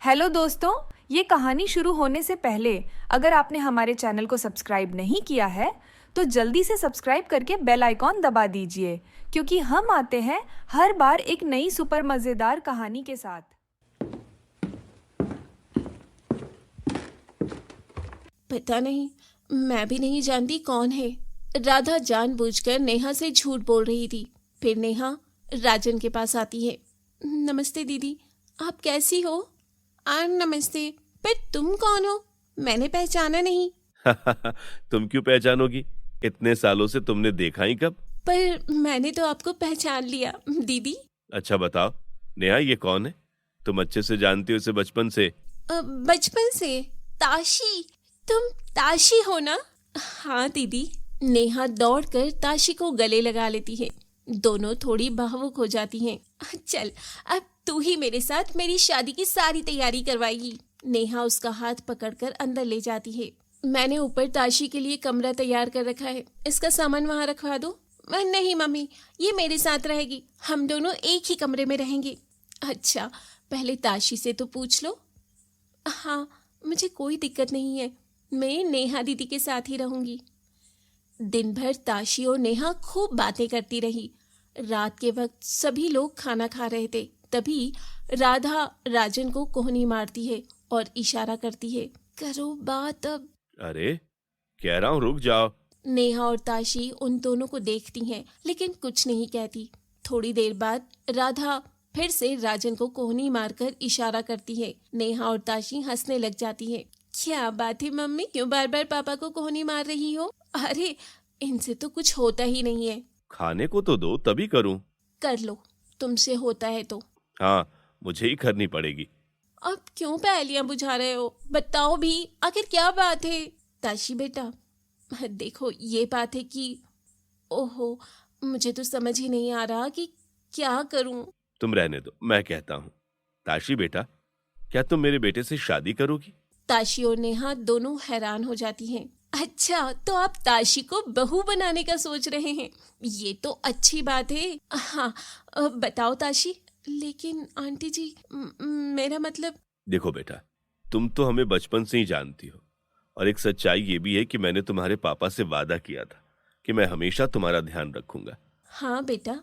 Hello दोस्तों, ये कहानी शुरू होने से पहले अगर आपने हमारे चैनल को सब्सक्राइब नहीं किया है तो जल्दी से सब्सक्राइब करके बेल आइकॉन दबा दीजिए क्योंकि हम आते हैं हर बार एक नई सुपर मज़ेदार कहानी के साथ। पता नहीं, मैं भी नहीं जानती कौन है। राधा जानबूझकर नेहा से झूठ बोल रही थी। फिर नेहा राजन के पास आती है। नमस्ते दीदी, आप कैसी हो? नमस्ते। पर तुम कौन हो? मैंने पहचाना नहीं। तुम क्यों पहचानोगी? इतने सालों से तुमने देखा ही कब? पर मैंने तो आपको पहचान लिया दीदी। अच्छा बताओ नेहा, ये कौन है? तुम अच्छे से जानती हो इसे बचपन से। बचपन से? ताशी, तुम ताशी हो ना? हाँ दीदी। नेहा दौड़कर ताशी को गले लगा लेती है। दोनों थोड़ी भावुक हो जाती हैं। चल, अब तू ही मेरे साथ मेरी शादी की सारी तैयारी करवाएगी। नेहा उसका हाथ पकड़कर अंदर ले जाती है। मैंने ऊपर ताशी के लिए कमरा तैयार कर रखा है, इसका सामान वहाँ रखवा दो। नहीं मम्मी, ये मेरे साथ रहेगी, हम दोनों एक ही कमरे में रहेंगे। अच्छा, पहले ताशी से तो पूछ लो। हाँ, मुझे कोई दिक्कत नहीं है, मैं नेहा दीदी के साथ ही रहूंगी। दिन भर ताशी और नेहा खूब बातें करती रही। रात के वक्त सभी लोग खाना खा रहे थे। तभी राधा राजन को कोहनी मारती है और इशारा करती है, करो बात अब। अरे कह रहा हूँ रुक जाओ। नेहा और ताशी उन दोनों को देखती हैं लेकिन कुछ नहीं कहती। थोड़ी देर बाद राधा फिर से राजन को कोहनी मारकर इशारा करती है। नेहा और ताशी हंसने लग जाती है। क्या बात है मम्मी, क्यों बार बार पापा को कोहनी मार रही हो? अरे इनसे तो कुछ होता ही नहीं है। खाने को तो दो तभी करूँ। कर लो, तुमसे होता है तो। हाँ, मुझे ही करनी पड़ेगी। अब क्यों पहेलियां बुझा रहे हो? बताओ भी, आखिर क्या बात है? ताशी बेटा, देखो ये बात है कि ओहो, मुझे तो समझ ही नहीं आ रहा कि क्या करूं। तुम रहने दो, मैं कहता हूँ। ताशी बेटा, क्या तुम मेरे बेटे से शादी करोगी? ताशी और नेहा दोनों हैरान हो जाती हैं। अच्छा, तो आप ताशी को बहू बनाने का सोच रहे हैं? ये तो अच्छी बात है। हाँ, बताओ ताशी। लेकिन आंटी जी, मेरा मतलब। देखो बेटा, तुम तो हमें बचपन से ही जानती हो और एक सच्चाई ये भी है कि मैंने तुम्हारे पापा से वादा किया था कि मैं हमेशा तुम्हारा ध्यान रखूंगा। हाँ बेटा,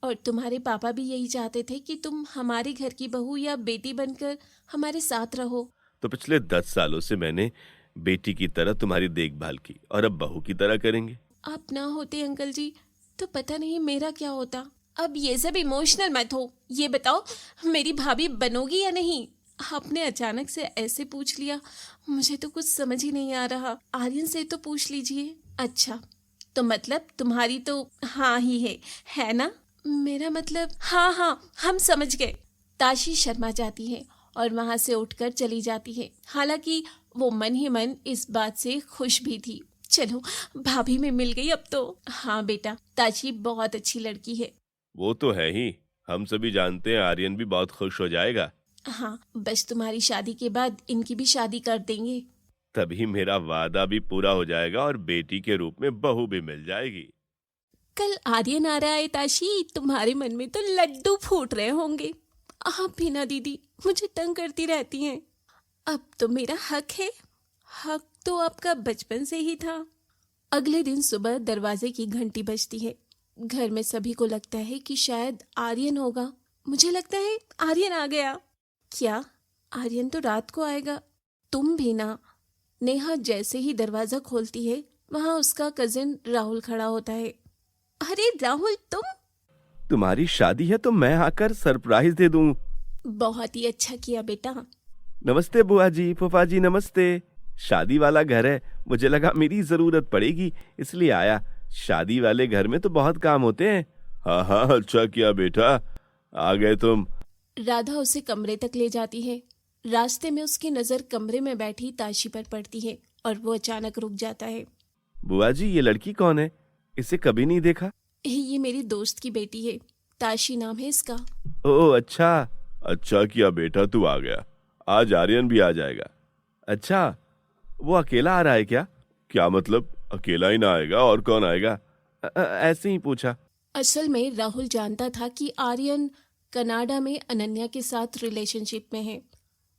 और तुम्हारे पापा भी यही चाहते थे कि तुम हमारे घर की बहू या बेटी बनकर हमारे साथ रहो। तो पिछले 10 सालों से मैंने बेटी की तरह तुम्हारी देखभाल की और अब बहू की तरह करेंगे। आप ना होते अंकल जी तो पता नहीं मेरा क्या होता। अब ये सब इमोशनल मत हो, ये बताओ मेरी भाभी बनोगी या नहीं? आपने अचानक से ऐसे पूछ लिया, मुझे तो कुछ समझ ही नहीं आ रहा। आर्यन से तो पूछ लीजिए। अच्छा, तो मतलब तुम्हारी तो हाँ ही है ना? मेरा मतलब हाँ हाँ, हम समझ गए। ताशी शर्मा जाती है और वहां से उठकर चली जाती है। हालांकि वो मन ही मन इस बात से खुश भी थी। चलो, भाभी में मिल गई अब तो। हाँ बेटा, ताशी बहुत अच्छी लड़की है। वो तो है ही, हम सभी जानते हैं आर्यन भी बहुत खुश हो जाएगा। हाँ, बस तुम्हारी शादी के बाद इनकी भी शादी कर देंगे। तभी मेरा वादा भी पूरा हो जाएगा और बेटी के रूप में बहू भी मिल जाएगी। कल आर्यन आ रहा है ताशी, तुम्हारे मन में तो लड्डू फूट रहे होंगे। आप भी ना दीदी, मुझे तंग करती रहती हैं। अब तो मेरा हक है। हक तो आपका बचपन से ही था। अगले दिन सुबह दरवाजे की घंटी बजती है। घर में सभी को लगता है कि शायद आर्यन होगा। मुझे लगता है आर्यन आ गया। क्या? आर्यन तो रात को आएगा। तुम भी ना। नेहा जैसे ही दरवाजा खोलती है वहां उसका कजिन राहुल खड़ा होता है। अरे राहुल, तुम्हारी शादी है तो मैं आकर सरप्राइज दे दूं। बहुत ही अच्छा किया बेटा। नमस्ते बुआ जी, फूफा जी नमस्ते। शादी वाला घर है, मुझे लगा मेरी जरूरत पड़ेगी इसलिए आया। शादी वाले घर में तो बहुत काम होते हैं। हाँ हाँ, अच्छा किया बेटा, आ गए तुम। राधा उसे कमरे तक ले जाती है। रास्ते में उसकी नजर कमरे में बैठी ताशी पर पड़ती है और वो अचानक रुक जाता है। बुआ जी, ये लड़की कौन है? इसे कभी नहीं देखा। ये मेरी दोस्त की बेटी है, ताशी नाम है इसका। ओह अच्छा, अच्छा किया बेटा तू आ गया। आज आर्यन भी आ जाएगा। अच्छा, वो अकेला आ रहा है क्या? क्या मतलब अकेला ही ना आएगा और कौन आएगा? ऐसे ही पूछा। असल में राहुल जानता था कि आर्यन कनाडा में अनन्या के साथ रिलेशनशिप में है।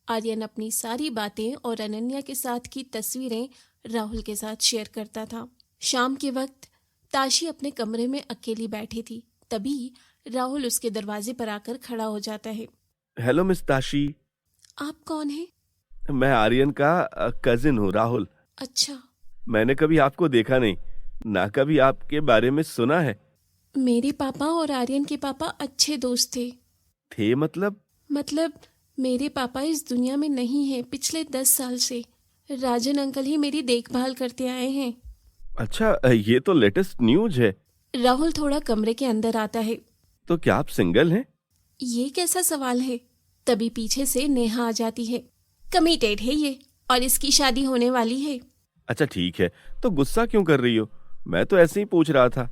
आर्यन अपनी सारी बातें और अनन्या के साथ की तस्वीरें राहुल के साथ शेयर करता था। शाम के वक्त ताशी अपने कमरे में अकेली बैठी थी। तभी राहुल उसके दरवाजे पर आकर खड़ा हो जाता है। Hello miss Tashi. आप कौन हैं? मैं आर्यन का कजिन हूँ, राहुल। अच्छा, मैंने कभी आपको देखा नहीं, ना कभी आपके बारे में सुना है। मेरे पापा और आर्यन के पापा अच्छे दोस्त थे। थे मतलब? मेरे पापा इस दुनिया में नहीं हैं पिछले 10 साल से। राजन अंकल ही मेरी देखभाल करते आए हैं। अच्छा, ये तो लेटेस्ट न्यूज है। राहुल थोड़ा कमरे के अंदर आता है। तो क्या आप सिंगल हैं? ये कैसा सवाल है? तभी पीछे से नेहा आ जाती है। कमिटेड है ये और इसकी शादी होने वाली है। अच्छा ठीक है, तो गुस्सा क्यों कर रही हो? मैं तो ऐसे ही पूछ रहा था।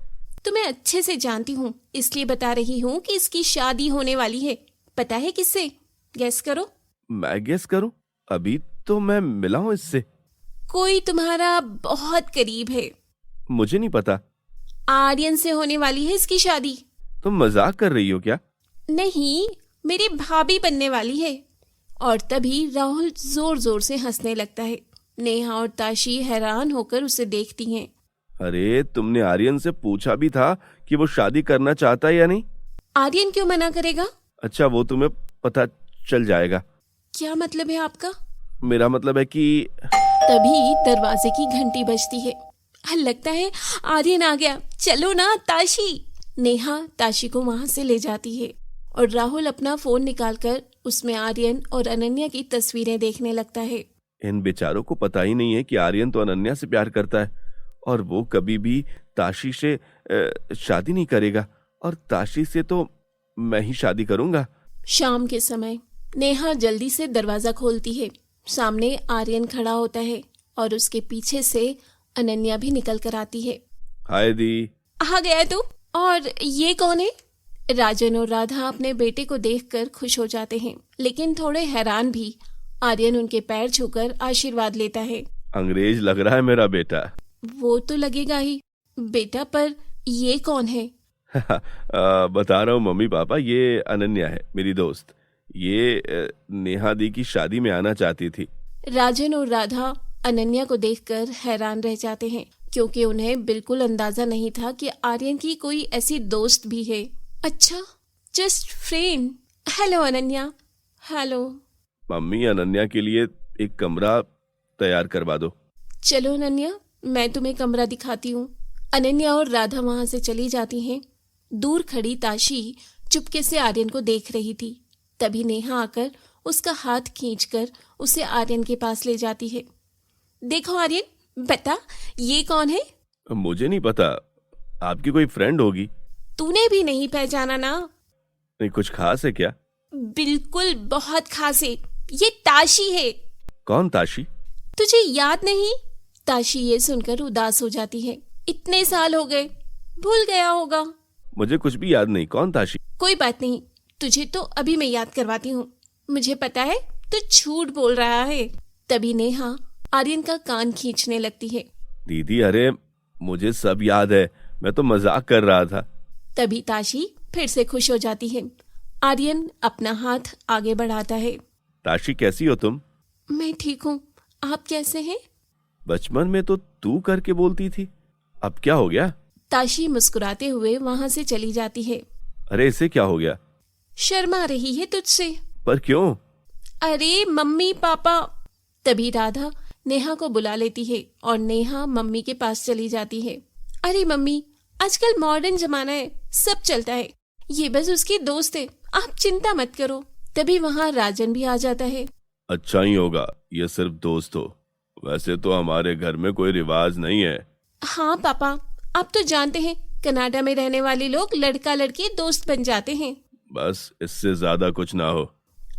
तुम्हें अच्छे से जानती हूँ, इसलिए बता रही हूँ कि इसकी शादी होने वाली है। पता है किससे? गेस करो। मैं गेस करूं? अभी तो मैं मिला हूं इससे। कोई तुम्हारा बहुत करीब है। मुझे नहीं पता। आर्यन से होने वाली है इसकी शादी। तुम मजाक कर रही हो क्या? नहीं, मेरी भाभी बनने वाली है। और तभी राहुल जोर जोर से हंसने लगता है। नेहा और ताशी हैरान होकर उसे देखती हैं। अरे तुमने आर्यन से पूछा भी था कि वो शादी करना चाहता है या नहीं? आर्यन क्यों मना करेगा? अच्छा, वो तुम्हें पता चल जाएगा। क्या मतलब है आपका? मेरा मतलब है कि तभी दरवाजे की घंटी बजती है। लगता है आर्यन आ गया। चलो ना ताशी। नेहा ताशी को वहां से ले जाती है और राहुल अपना फोन निकालकर उसमें आर्यन और अनन्या की तस्वीरें देखने लगता है। इन बेचारों को पता ही नहीं है कि आर्यन तो अनन्या से प्यार करता है और वो कभी भी ताशी से शादी नहीं करेगा, और ताशी से तो मैं ही शादी करूंगा। शाम के समय नेहा जल्दी से दरवाजा खोलती है। सामने आर्यन खड़ा होता है और उसके पीछे से अनन्या भी निकल कर आती है। हाय दी। आ गया तू? और ये कौन है? राजन और राधा अपने बेटे को देखकर खुश हो जाते हैं, लेकिन थोड़े हैरान भी। आर्यन उनके पैर छूकर आशीर्वाद लेता है। अंग्रेज लग रहा है मेरा बेटा। वो तो लगेगा ही बेटा, पर ये कौन है? बता रहा हूँ मम्मी पापा, ये अनन्या है, मेरी दोस्त। ये नेहा दी की शादी में आना चाहती थी। राजन और राधा अनन्या को देखकर हैरान रह जाते हैं, क्योंकि उन्हें बिल्कुल अंदाजा नहीं था कि आर्यन की कोई ऐसी दोस्त भी है। अच्छा, just friend. Hello Ananya. Hello. Mummy, Ananya के लिए एक कमरा तैयार करवा दो। चलो अनन्या, मैं तुम्हें कमरा दिखाती हूँ। अनन्या और राधा वहां से चली जाती हैं। दूर खड़ी ताशी चुपके से आर्यन को देख रही थी। तभी नेहा आकर उसका हाथ खींचकर उसे आर्यन के पास ले जाती है। देखो आर्यन, बता ये कौन है? मुझे नहीं पता, आपकी कोई फ्रेंड होगी। तूने भी नहीं पहचाना ना? नहीं, कुछ खास है क्या? बिल्कुल बहुत खास है। ये ताशी है। कौन ताशी? तुझे याद नहीं? ताशी ये सुनकर उदास हो जाती है। इतने साल हो गए, भूल गया होगा। मुझे कुछ भी याद नहीं। कौन ताशी? कोई बात नहीं, तुझे तो अभी मैं याद करवाती हूँ। मुझे पता है तू झूठ बोल रहा है। तभी नेहा आर्यन का कान खींचने लगती है। दीदी, अरे मुझे सब याद है, मैं तो मजाक कर रहा था। तभी ताशी फिर से खुश हो जाती है। आर्यन अपना हाथ आगे बढ़ाता है। ताशी, कैसी हो तुम? मैं ठीक हूँ, आप कैसे हैं? बचपन में तो तू करके बोलती थी, अब क्या हो गया? ताशी मुस्कुराते हुए वहां से चली जाती है। अरे इसे क्या हो गया? शर्मा रही है तुझसे। पर क्यों? अरे मम्मी पापा। तभी राधा नेहा को बुला लेती है और नेहा मम्मी के पास चली जाती है। अरे मम्मी, आजकल मॉडर्न जमाना है, सब चलता है। ये बस उसकी दोस्त है, आप चिंता मत करो। तभी वहाँ राजन भी आ जाता है। अच्छा ही होगा, ये सिर्फ दोस्त हो। वैसे तो हमारे घर में कोई रिवाज नहीं है। हाँ पापा, आप तो जानते हैं कनाडा में रहने वाले लोग लड़का लड़की दोस्त बन जाते हैं। बस इससे ज्यादा कुछ ना हो।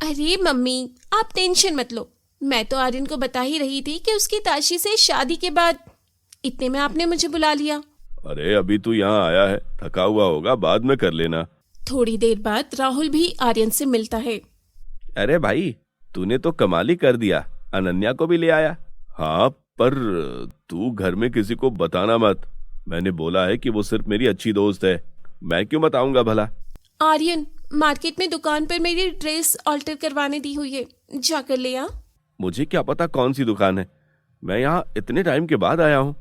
अरे मम्मी, आप टेंशन मत लो। मैं तो आर्यन को बता ही रही थी कि उसकी ताशी से शादी के बाद। इतने में आपने मुझे बुला लिया। अरे अभी तू यहाँ आया है, थका हुआ होगा, बाद में कर लेना। थोड़ी देर बाद राहुल भी आर्यन से मिलता है। अरे भाई, तूने तो कमाल ही कर दिया, अनन्या को भी ले आया। हाँ, पर तू घर में किसी को बताना मत। मैंने बोला है कि वो सिर्फ मेरी अच्छी दोस्त है, मैं क्यों बताऊंगा भला? आर्यन, मार्केट में दुकान पर मेरी ड्रेस ऑल्टर करवाने दी हुई है, जाकर ले आ। मुझे क्या पता कौन सी दुकान है, मैं यहाँ इतने टाइम के बाद आया हूँ।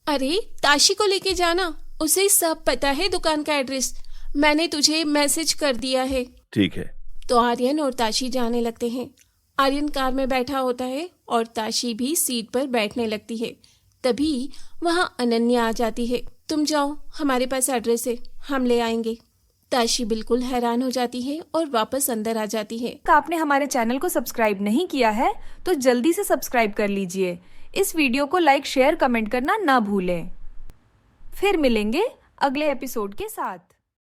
अरे ताशी को लेके जाना, उसे सब पता है दुकान का एड्रेस, मैंने तुझे मैसेज कर दिया है। ठीक है। तो आर्यन और ताशी जाने लगते हैं। आर्यन कार में बैठा होता है और ताशी भी सीट पर बैठने लगती है। तभी वहाँ अनन्या आ जाती है। तुम जाओ, हमारे पास एड्रेस है, हम ले आएंगे। ताशी बिल्कुल हैरान हो जाती है और वापस अंदर आ जाती है। आपने हमारे चैनल को सब्सक्राइब नहीं किया है तो जल्दी से सब्सक्राइब कर लीजिए। इस वीडियो को लाइक, शेयर, कमेंट करना ना भूलें। फिर मिलेंगे अगले एपिसोड के साथ।